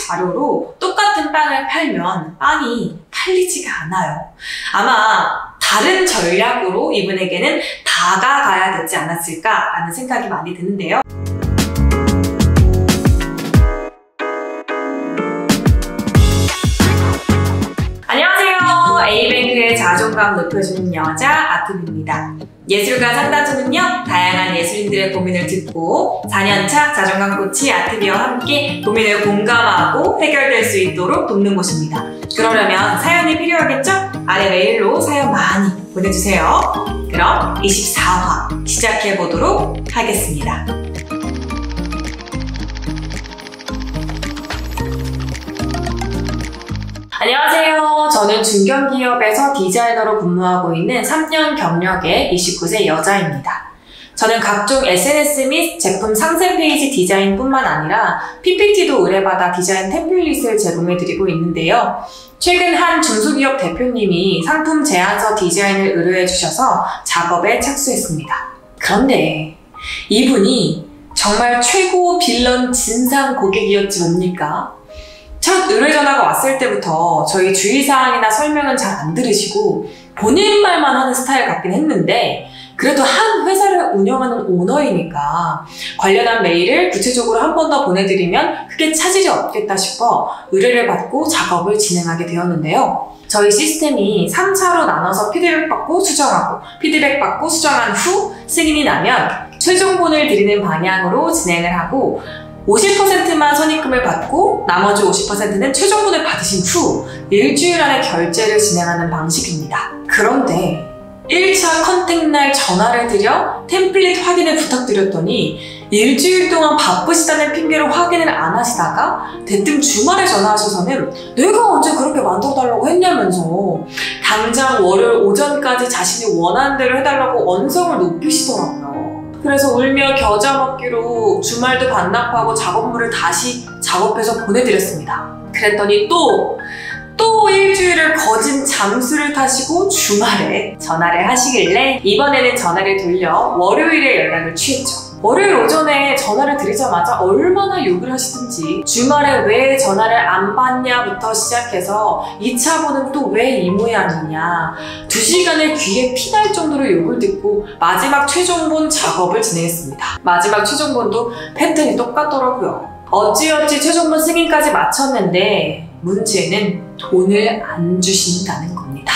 자료로 똑같은 빵을 팔면 빵이 팔리지가 않아요. 아마 다른 전략으로 이분에게는 다가가야 되지 않았을까라는 생각이 많이 드는데요. 안녕하세요. A뱅크의 자존감 높여주는 여자 아트비입니다. 예술가 상담소는요, 다양한 예술인들의 고민을 듣고 4년차 자존감 코치 아트비와 함께 고민을 공감하고 해결될 수 있도록 돕는 곳입니다. 그러려면 사연이 필요하겠죠? 아래 메일로 사연 많이 보내주세요. 그럼 24화 시작해보도록 하겠습니다. 안녕하세요. 저는 중견기업에서 디자이너로 근무하고 있는 3년 경력의 29세 여자입니다. 저는 각종 SNS 및 제품 상세 페이지 디자인뿐만 아니라 PPT도 의뢰받아 디자인 템플릿을 제공해드리고 있는데요. 최근 한 중소기업 대표님이 상품 제안서 디자인을 의뢰해주셔서 작업에 착수했습니다. 그런데 이분이 정말 최고 빌런 진상 고객이었지 뭡니까? 첫 의뢰 전화가 왔을 때부터 저희 주의사항이나 설명은 잘 안 들으시고 본인 말만 하는 스타일 같긴 했는데, 그래도 한 회사를 운영하는 오너이니까 관련한 메일을 구체적으로 한 번 더 보내드리면 크게 차질이 없겠다 싶어 의뢰를 받고 작업을 진행하게 되었는데요. 저희 시스템이 3차로 나눠서 피드백받고 수정하고 피드백받고 수정한 후 승인이 나면 최종본을 드리는 방향으로 진행을 하고 50%만 선입금을 받고 나머지 50%는 최종본을 받으신 후 일주일 안에 결제를 진행하는 방식입니다. 그런데 1차 컨택날 전화를 드려 템플릿 확인을 부탁드렸더니 일주일 동안 바쁘시다는 핑계로 확인을 안 하시다가 대뜸 주말에 전화하셔서는 내가 언제 그렇게 만들어달라고 했냐면서 당장 월요일 오전까지 자신이 원하는 대로 해달라고 언성을 높이시더라고요. 그래서 울며 겨자 먹기로 주말도 반납하고 작업물을 다시 작업해서 보내드렸습니다. 그랬더니 또 일주일을 거진 잠수를 타시고 주말에 전화를 하시길래 이번에는 전화를 돌려 월요일에 연락을 취했죠. 월요일 오전에 전화를 드리자마자 얼마나 욕을 하시든지 주말에 왜 전화를 안 받냐부터 시작해서 2차 번은 또 왜 이 모양이냐, 2시간을 귀에 피날 정도로 욕을 듣고 마지막 최종본 작업을 진행했습니다. 마지막 최종본도 패턴이 똑같더라고요. 어찌어찌 최종본 승인까지 마쳤는데 문제는 돈을 안 주신다는 겁니다.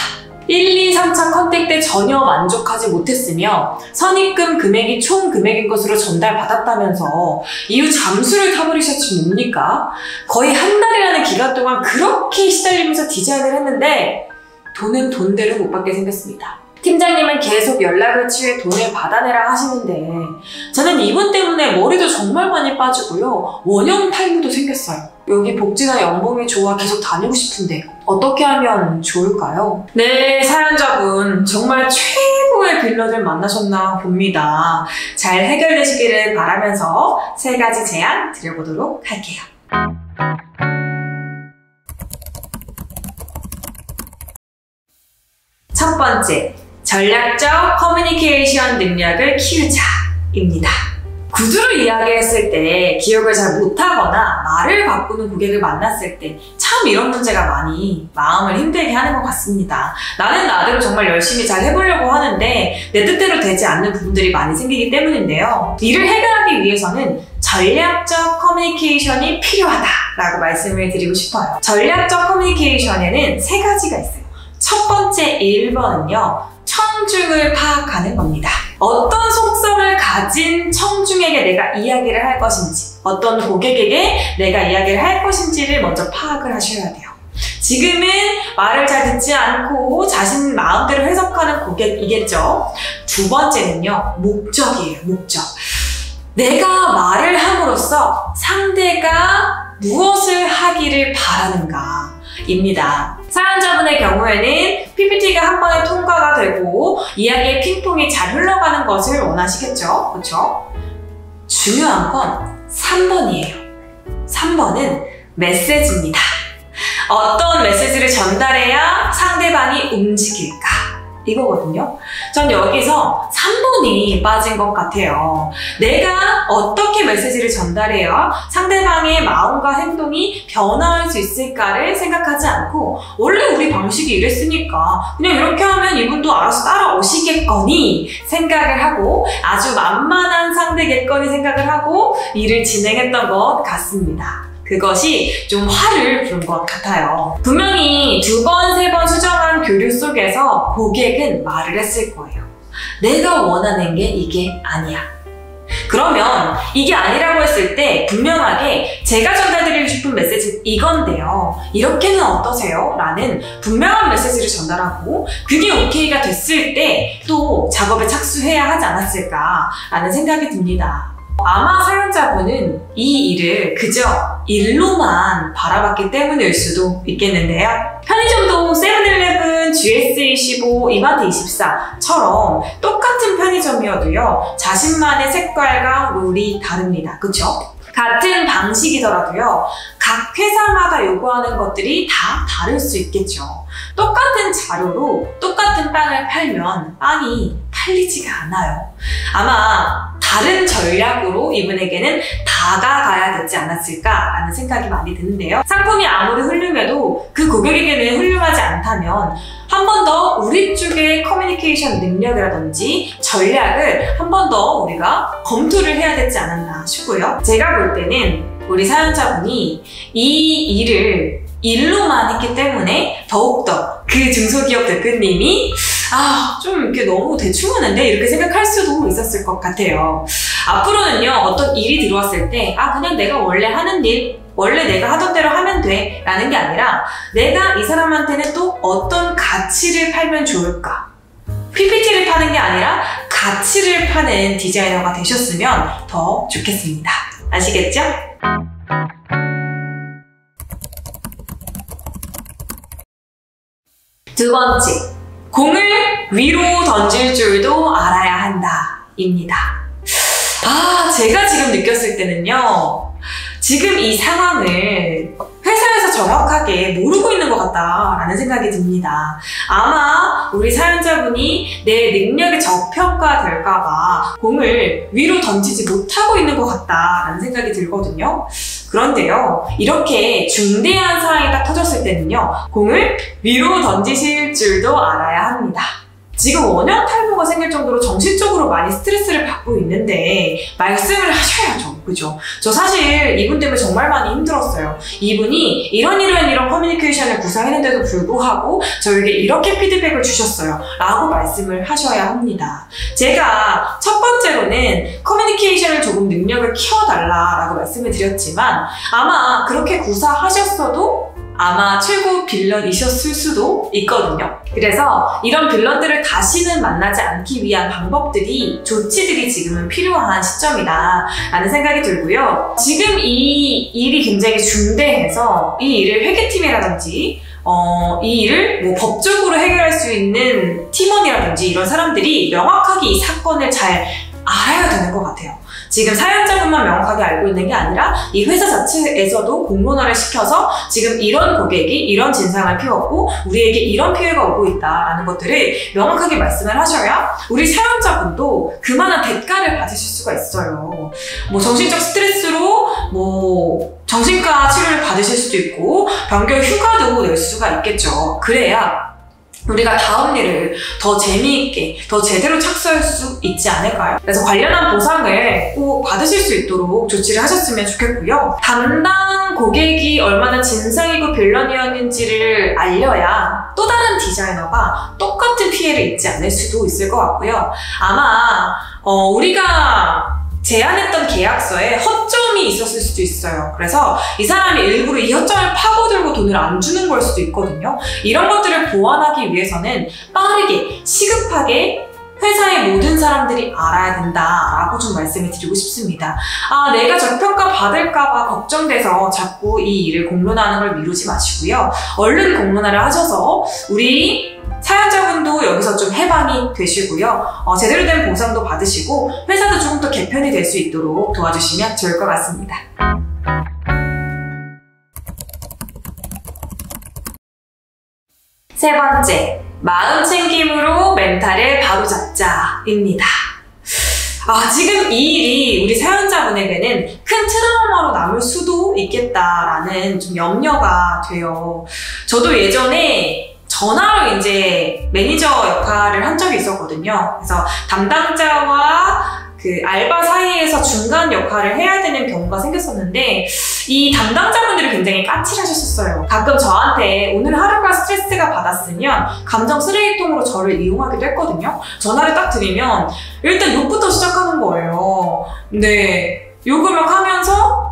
1, 2, 3차 컨택 때 전혀 만족하지 못했으며 선입금 금액이 총 금액인 것으로 전달받았다면서 이후 잠수를 타버리셨지 뭡니까? 거의 한 달이라는 기간 동안 그렇게 시달리면서 디자인을 했는데 돈은 돈대로 못 받게 생겼습니다. 팀장님은 계속 연락을 취해 돈을 받아내라 하시는데 저는 이분 때문에 머리도 정말 많이 빠지고요. 원형 탈모도 생겼어요. 여기 복지나 연봉이 좋아 계속 다니고 싶은데 어떻게 하면 좋을까요? 네, 사연자분 정말 최고의 빌런을 만나셨나 봅니다. 잘 해결되시기를 바라면서 3가지 제안 드려보도록 할게요. 첫 번째, 전략적 커뮤니케이션 능력을 키우자입니다. 구두로 이야기했을 때 기억을 잘 못하거나 말을 바꾸는 고객을 만났을 때 참 이런 문제가 많이 마음을 힘들게 하는 것 같습니다. 나는 나대로 정말 열심히 잘 해보려고 하는데 내 뜻대로 되지 않는 부분들이 많이 생기기 때문인데요. 이를 해결하기 위해서는 전략적 커뮤니케이션이 필요하다라고 말씀을 드리고 싶어요. 전략적 커뮤니케이션에는 3가지가 있어요. 첫 번째 1번은요. 청중을 파악하는 겁니다. 어떤 속성을 가진 청중에게 내가 이야기를 할 것인지, 어떤 고객에게 내가 이야기를 할 것인지를 먼저 파악을 하셔야 돼요. 지금은 말을 잘 듣지 않고 자신 마음대로 해석하는 고객이겠죠. 2번째는요, 목적이에요, 목적. 내가 말을 함으로써 상대가 무엇을 하기를 바라는가 입니다. 사연자분의 경우에는 PPT가 한 번에 통과가 되고 이야기의 핑퐁이 잘 흘러가는 것을 원하시겠죠? 그렇죠? 중요한 건 3번이에요. 3번은 메시지입니다. 어떤 메시지를 전달해야 상대방이 움직일까? 이거거든요. 전 여기서 3번 차원이 빠진 것 같아요. 내가 어떻게 메시지를 전달해야 상대방의 마음과 행동이 변화할 수 있을까를 생각하지 않고 원래 우리 방식이 이랬으니까 그냥 이렇게 하면 이분도 알아서 따라오시겠거니 생각을 하고 아주 만만한 상대겠거니 생각을 하고 일을 진행했던 것 같습니다. 그것이 좀 화를 부른 것 같아요. 분명히 2번, 3번 수정한 교류 속에서 고객은 말을 했을 거예요. 내가 원하는 게 이게 아니야. 그러면 이게 아니라고 했을 때 분명하게 제가 전달드리고 싶은 메시지는 이건데요. 이렇게는 어떠세요? 라는 분명한 메시지를 전달하고 그게 오케이가 됐을 때 또 작업에 착수해야 하지 않았을까 라는 생각이 듭니다. 아마 사연자분은 이 일을 그저 일로만 바라봤기 때문일 수도 있겠는데요. 편의점도 세븐일레븐, GS25, 이마트24처럼 똑같은 편의점이어도요. 자신만의 색깔과 룰이 다릅니다. 그쵸? 같은 방식이더라도요. 각 회사마다 요구하는 것들이 다 다를 수 있겠죠. 똑같은 자료로 똑같은 빵을 팔면 빵이 팔리지가 않아요. 아마 다른 전략으로 이분에게는 다가가야 되지 않았을까라는 생각이 많이 드는데요. 상품이 아무리 훌륭해도 그 고객에게는 훌륭하지 않다면 한 번 더 우리 쪽의 커뮤니케이션 능력이라든지 전략을 한 번 더 우리가 검토를 해야 되지 않았나 싶고요. 제가 볼 때는 우리 사연자분이 이 일을 일로만 했기 때문에 더욱더 그 중소기업 대표님이 좀 이렇게 너무 대충 하는데 이렇게 생각할 수도 있었을 것 같아요. 앞으로는요, 어떤 일이 들어왔을 때 그냥 내가 원래 하는 일, 원래 내가 하던 대로 하면 돼 라는 게 아니라 내가 이 사람한테는 또 어떤 가치를 팔면 좋을까? PPT를 파는 게 아니라 가치를 파는 디자이너가 되셨으면 더 좋겠습니다. 아시겠죠? 두 번째, 공을 위로 던질 줄도 알아야 한다 입니다. 제가 지금 느꼈을 때는요, 지금 이 상황을 회사에서 정확하게 모르고 있는 것 같다라는 생각이 듭니다. 아마 우리 사연자분이 내 능력이 저평가될까봐 공을 위로 던지지 못하고 있는 것 같다라는 생각이 들거든요. 그런데요, 이렇게 중대한 상황이 딱 터졌을 때는요, 공을 위로 던지실 줄도 알아야 합니다. 지금 원형 탈모가 생길 정도로 정신적으로 많이 스트레스를 받고 있는데 말씀을 하셔야죠. 그죠? 저 사실 이분 때문에 정말 많이 힘들었어요. 이분이 이런 커뮤니케이션을 구상했는데도 불구하고 저에게 이렇게 피드백을 주셨어요. 라고 말씀을 하셔야 합니다. 제가 첫 번째로는 커뮤니케이션을 조금 능력을 키워달라라고 말씀을 드렸지만 아마 그렇게 구사하셨어도 아마 최고 빌런이셨을 수도 있거든요. 그래서 이런 빌런들을 다시는 만나지 않기 위한 방법들이, 조치들이 지금은 필요한 시점이다 라는 생각이 들고요. 지금 이 일이 굉장히 중대해서 이 일을 회계팀이라든지 이 일을 뭐 법적으로 해결할 수 있는 팀원이라든지 이런 사람들이 명확하게 이 사건을 잘 알아야 되는 것 같아요. 지금 사연자분만 명확하게 알고 있는 게 아니라 이 회사 자체에서도 공론화를 시켜서 지금 이런 고객이 이런 진상을 피웠고 우리에게 이런 피해가 오고 있다라는 것들을 명확하게 말씀을 하셔야 우리 사연자분도 그만한 대가를 받으실 수가 있어요. 뭐 정신적 스트레스로 뭐 정신과 치료를 받으실 수도 있고 변경 휴가도 낼 수가 있겠죠. 그래야 우리가 다음 일을 더 재미있게, 더 제대로 착수할 수 있지 않을까요? 그래서 관련한 보상을 꼭 받으실 수 있도록 조치를 하셨으면 좋겠고요. 담당 고객이 얼마나 진상이고 빌런이었는지를 알려야 또 다른 디자이너가 똑같은 피해를 입지 않을 수도 있을 것 같고요. 아마 우리가 제안했던 계약서에 허점이 있었을 수도 있어요. 그래서 이 사람이 일부러 이 허점을 파고들고 돈을 안 주는 걸 수도 있거든요. 이런 것들을 보완하기 위해서는 빠르게, 시급하게 회사의 모든 사람들이 알아야 된다라고 좀 말씀을 드리고 싶습니다. 내가 저평가 받을까봐 걱정돼서 자꾸 이 일을 공론화하는 걸 미루지 마시고요. 얼른 공론화를 하셔서 우리 사연자분도 여기서 좀 해방이 되시고요. 제대로 된 보상도 받으시고 회사도 조금 더 개편이 될 수 있도록 도와주시면 좋을 것 같습니다. 세 번째, 마음 챙김으로 멘탈을 바로잡자입니다. 지금 이 일이 우리 사연자분에게는 큰 트라우마로 남을 수도 있겠다라는 좀 염려가 돼요. 저도 예전에 전화로 이제 매니저 역할을 한 적이 있었거든요. 그래서 담당자와 그 알바 사이에서 중간 역할을 해야 되는 경우가 생겼었는데 이 담당자분들이 굉장히 까칠하셨었어요. 가끔 저한테 오늘 하루가 스트레스가 받았으면 감정 쓰레기통으로 저를 이용하기도 했거든요. 전화를 딱 드리면 일단 욕부터 시작하는 거예요. 근데 욕을 막 하면서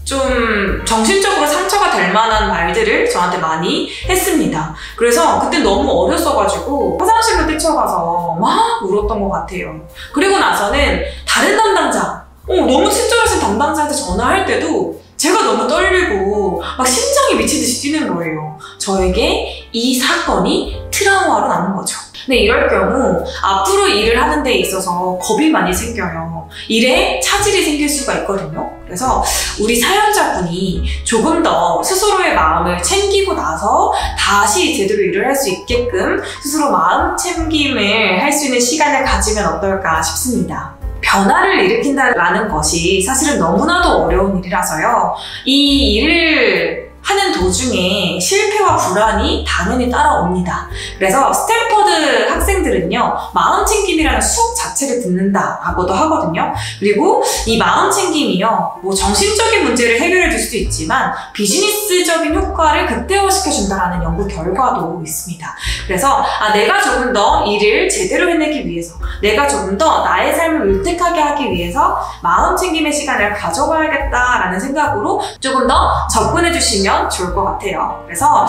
좀 정신적으로 상처가 될 만한 말들을 저한테 많이 했습니다. 그래서 그때 너무 어렸어가지고 화장실로 뛰쳐가서 막 울었던 것 같아요. 그리고 나서는 다른 담당자, 너무 친절하신 담당자한테 전화할 때도 제가 너무 떨리고 막 심장이 미치듯이 뛰는 거예요. 저에게 이 사건이 트라우마로 남은 거죠. 근데 이럴 경우 앞으로 일을 하는 데 있어서 겁이 많이 생겨요. 일에 차질이 생길 수가 있거든요. 그래서 우리 사연자분이 조금 더 스스로의 마음을 챙기고 나서 다시 제대로 일을 할 수 있게끔 스스로 마음 챙김을 할 수 있는 시간을 가지면 어떨까 싶습니다. 변화를 일으킨다는 것이 사실은 너무나도 어려운 일이라서요. 이 일을 하는 도중에 실패와 불안이 당연히 따라옵니다. 그래서 스탠퍼드 학생들은요, 마음챙김이라는 수업 자체를 듣는다라고도 하거든요. 그리고 이 마음챙김이요, 뭐 정신적인 문제를 해결해 줄 수도 있지만 비즈니스적인 효과를 극대화시켜준다는 연구 결과도 있습니다. 그래서 내가 조금 더 일을 제대로 해내기 위해서, 내가 조금 더 나의 삶을 윤택하게 하기 위해서 마음챙김의 시간을 가져봐야겠다라는 생각으로 조금 더 접근해 주시면 좋을 것 같아요. 그래서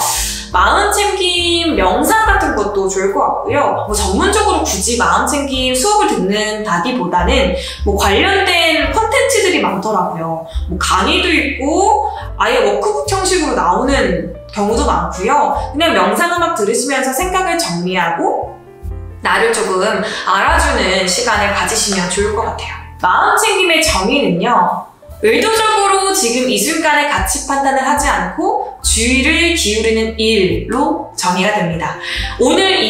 마음챙김 명상 같은 것도 좋을 것 같고요. 뭐 전문적으로 굳이 마음챙김 수업을 듣는다기보다는 뭐 관련된 콘텐츠들이 많더라고요. 뭐 강의도 있고 아예 워크북 형식으로 나오는 경우도 많고요. 그냥 명상음악 들으시면서 생각을 정리하고 나를 조금 알아주는 시간을 가지시면 좋을 것 같아요. 마음챙김의 정의는요, 의도적으로 지금 이 순간에 가치 판단을 하지 않고 주의를 기울이는 일로 정의가 됩니다. 오늘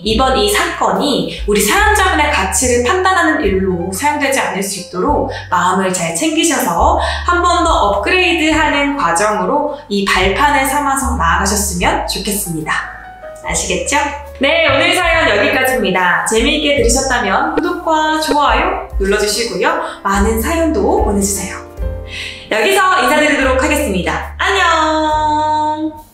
이번 이 사건이 우리 사연자분의 가치를 판단하는 일로 사용되지 않을 수 있도록 마음을 잘 챙기셔서 한 번 더 업그레이드하는 과정으로 이 발판을 삼아서 나아가셨으면 좋겠습니다. 아시겠죠? 네, 오늘 사연 여기까지입니다. 재미있게 들으셨다면 구독과 좋아요 눌러주시고요. 많은 사연도 보내주세요. 여기서 인사드리도록 하겠습니다. 안녕!